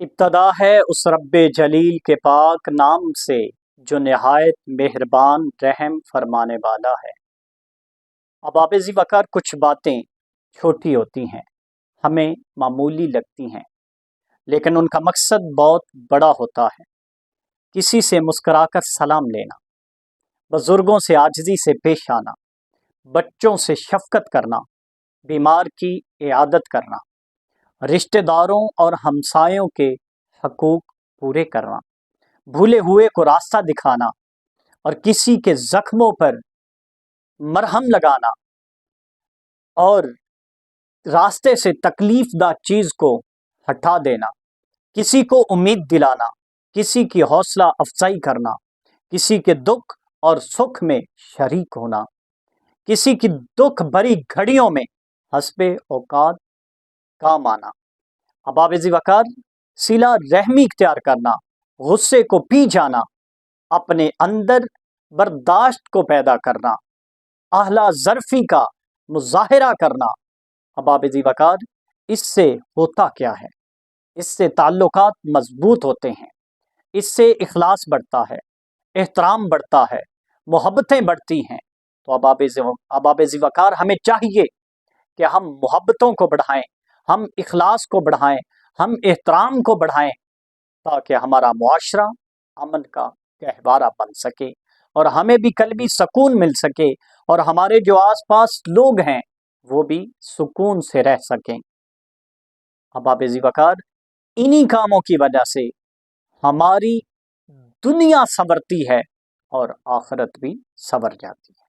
ابتدا ہے اس رب جلیل کے پاک نام سے جو نہایت مہربان رحم فرمانے والا ہے۔ اب ذی وقار کچھ باتیں چھوٹی ہوتی ہیں، ہمیں معمولی لگتی ہیں، لیکن ان کا مقصد بہت بڑا ہوتا ہے۔ کسی سے مسکرا کر سلام لینا، بزرگوں سے عاجزی سے پیش آنا، بچوں سے شفقت کرنا، بیمار کی عیادت کرنا، رشتہ داروں اور ہمسایوں کے حقوق پورے کرنا، بھولے ہوئے کو راستہ دکھانا اور کسی کے زخموں پر مرہم لگانا اور راستے سے تکلیف دہ چیز کو ہٹا دینا، کسی کو امید دلانا، کسی کی حوصلہ افزائی کرنا، کسی کے دکھ اور سکھ میں شریک ہونا، کسی کی دکھ بھری گھڑیوں میں حسب اوقات کام آنا۔ اب ذی وقار صلہ رحمی اختیار کرنا، غصے کو پی جانا، اپنے اندر برداشت کو پیدا کرنا، اعلیٰ ظرفی کا مظاہرہ کرنا۔ اب ذی وقار اس سے ہوتا کیا ہے؟ اس سے تعلقات مضبوط ہوتے ہیں، اس سے اخلاص بڑھتا ہے، احترام بڑھتا ہے، محبتیں بڑھتی ہیں۔ تو اب ذی وقار ہمیں چاہیے کہ ہم محبتوں کو بڑھائیں، ہم اخلاص کو بڑھائیں، ہم احترام کو بڑھائیں، تاکہ ہمارا معاشرہ امن کا گہوارہ بن سکے اور ہمیں بھی قلبی سکون مل سکے اور ہمارے جو آس پاس لوگ ہیں وہ بھی سکون سے رہ سکیں۔ اب ذی وقار انہی کاموں کی وجہ سے ہماری دنیا سنورتی ہے اور آخرت بھی سنور جاتی ہے۔